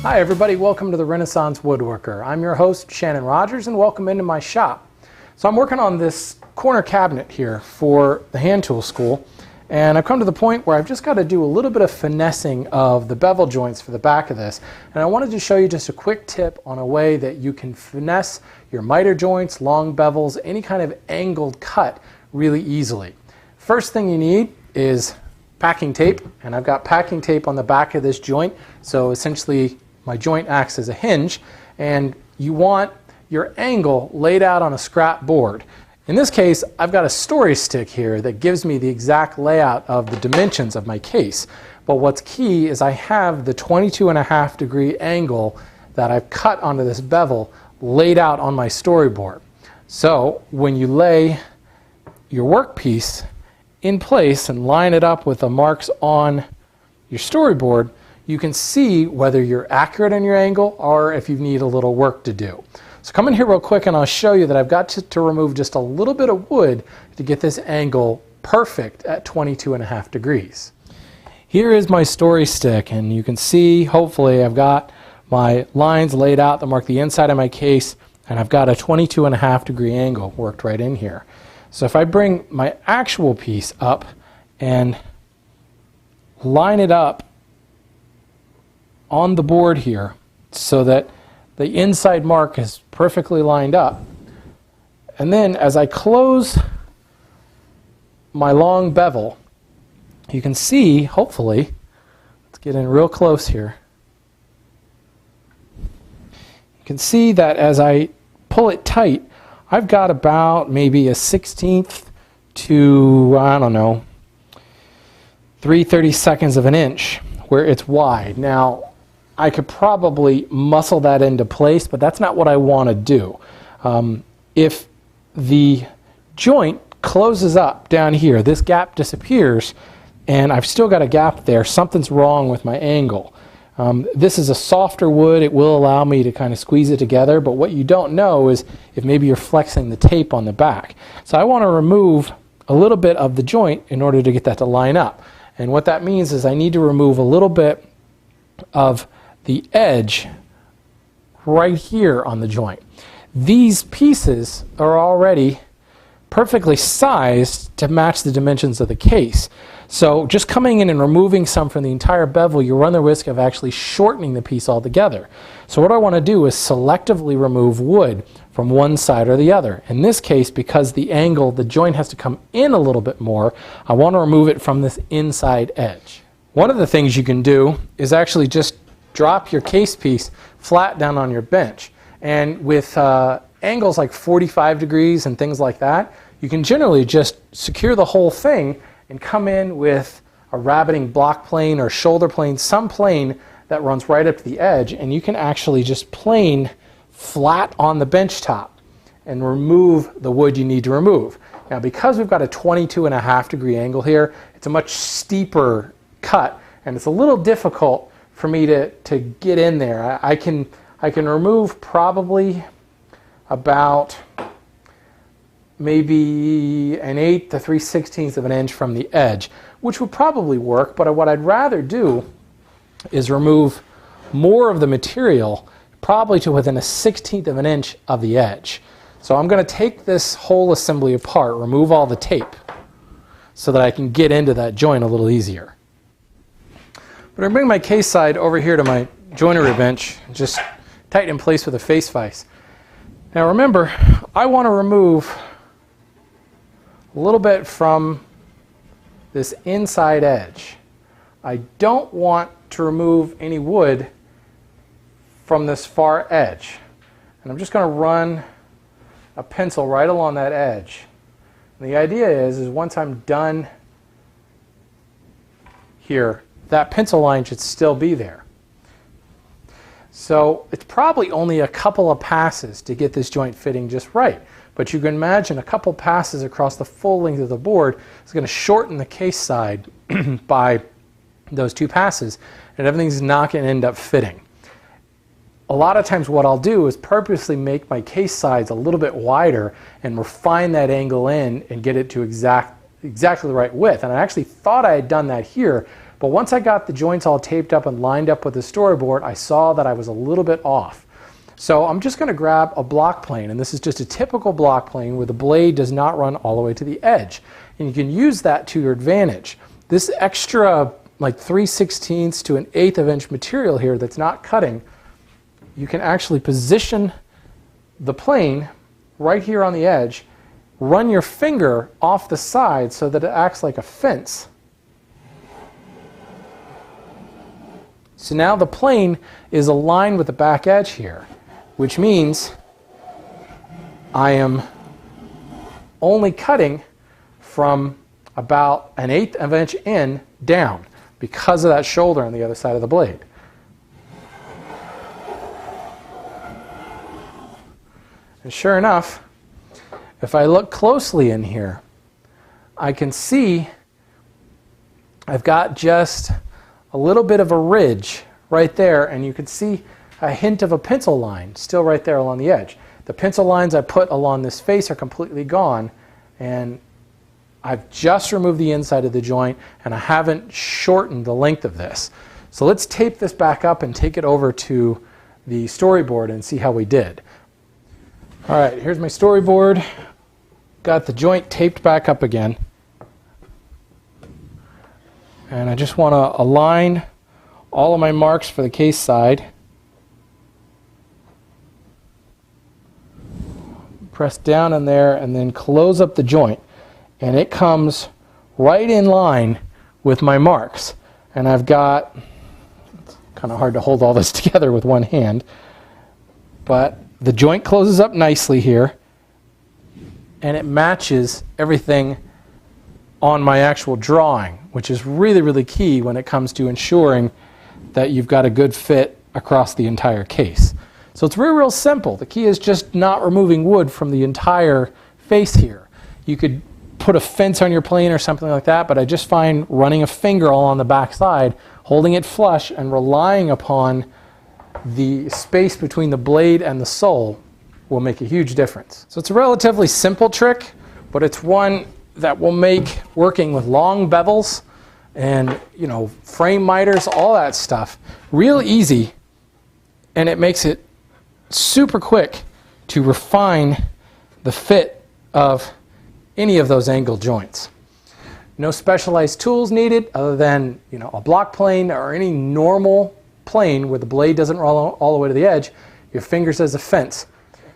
Hi everybody, welcome to the Renaissance Woodworker. I'm your host, Shannon Rogers, and welcome into my shop. So I'm working on this corner cabinet here for the hand tool school, and I've come to the point where I've just got to do a little bit of finessing of the bevel joints for the back of this, and I wanted to show you just a quick tip on a way that you can finesse your miter joints, long bevels, any kind of angled cut really easily. First thing you need is packing tape, and I've got packing tape on the back of this joint, so essentially my joint acts as a hinge, and you want your angle laid out on a scrap board. In this case, I've got a story stick here that gives me the exact layout of the dimensions of my case. But what's key is I have the 22.5 degree angle that I've cut onto this bevel laid out on my storyboard. So when you lay your workpiece in place and line it up with the marks on your storyboard, you can see whether you're accurate in your angle or if you need a little work to do. So come in here real quick and I'll show you that I've got to remove just a little bit of wood to get this angle perfect at 22.5 degrees. Here is my story stick, and you can see hopefully I've got my lines laid out that mark the inside of my case, and I've got a 22.5 degree angle worked right in here. So if I bring my actual piece up and line it up on the board here so that the inside mark is perfectly lined up, and then as I close my long bevel, you can see, hopefully, let's get in real close here, you can see that as I pull it tight, I've got about maybe a 1/16 to, I don't know, 3/32 of an inch where it's wide. Now, I could probably muscle that into place, but that's not what I want to do. If the joint closes up down here, this gap disappears, and I've still got a gap there, something's wrong with my angle. This is a softer wood. It will allow me to kind of squeeze it together, but what you don't know is if maybe you're flexing the tape on the back. So I want to remove a little bit of the joint in order to get that to line up. And what that means is I need to remove a little bit of the edge right here on the joint. These pieces are already perfectly sized to match the dimensions of the case. So just coming in and removing some from the entire bevel, you run the risk of actually shortening the piece altogether. So what I want to do is selectively remove wood from one side or the other. In this case, because the angle, the joint has to come in a little bit more, I want to remove it from this inside edge. One of the things you can do is actually just drop your case piece flat down on your bench. And with angles like 45 degrees and things like that, you can generally just secure the whole thing and come in with a rabbiting block plane or shoulder plane, some plane that runs right up to the edge, and you can actually just plane flat on the bench top and remove the wood you need to remove. Now, because we've got a 22.5 degree angle here, it's a much steeper cut, and it's a little difficult for me to get in there. I can remove probably about maybe an 1/8 to 3/16 of an inch from the edge, which would probably work, but what I'd rather do is remove more of the material, probably to within a 1/16 of an inch of the edge. So I'm going to take this whole assembly apart, remove all the tape, so that I can get into that joint a little easier. But I bring my case side over here to my joinery bench, just tighten in place with a face vise. Now remember, I want to remove a little bit from this inside edge. I don't want to remove any wood from this far edge. And I'm just going to run a pencil right along that edge. And the idea is once I'm done here, that pencil line should still be there. So it's probably only a couple of passes to get this joint fitting just right. But you can imagine a couple passes across the full length of the board is going to shorten the case side by those 2 passes, and everything's not going to end up fitting. A lot of times what I'll do is purposely make my case sides a little bit wider and refine that angle in and get it to exactly the right width. And I actually thought I had done that here, But once I got the joints all taped up and lined up with the storyboard, I saw that I was a little bit off. So I'm just going to grab a block plane, and this is just a typical block plane where the blade does not run all the way to the edge. And you can use that to your advantage. This extra like 3/16 to 1/8 of inch material here that's not cutting, you can actually position the plane right here on the edge, run your finger off the side so that it acts like a fence. So now the plane is aligned with the back edge here, which means I am only cutting from about 1/8 of an inch in down because of that shoulder on the other side of the blade. And sure enough, if I look closely in here, I can see I've got just a little bit of a ridge right there, and you can see a hint of a pencil line still right there along the edge. The pencil lines I put along this face are completely gone, and I've just removed the inside of the joint, and I haven't shortened the length of this. So let's tape this back up and take it over to the storyboard and see how we did. All right, here's my storyboard. Got the joint taped back up again. And I just want to align all of my marks for the case side. Press down in there and then close up the joint. And it comes right in line with my marks. And I've got, it's kind of hard to hold all this together with one hand, but the joint closes up nicely here, and it matches everything on my actual drawing, which is really, really key when it comes to ensuring that you've got a good fit across the entire case. So it's real, real simple. The key is just not removing wood from the entire face here. You could put a fence on your plane or something like that, but I just find running a finger all on the back side, holding it flush, and relying upon the space between the blade and the sole will make a huge difference. So it's a relatively simple trick, but it's one that will make working with long bevels and, you know, frame miters, all that stuff, real easy, and it makes it super quick to refine the fit of any of those angle joints. No specialized tools needed other than, you know, a block plane or any normal plane where the blade doesn't roll all the way to the edge, your fingers as a fence.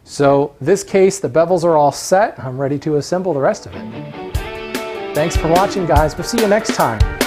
So this case, the bevels are all set. I'm ready to assemble the rest of it. Thanks for watching, guys. We'll see you next time.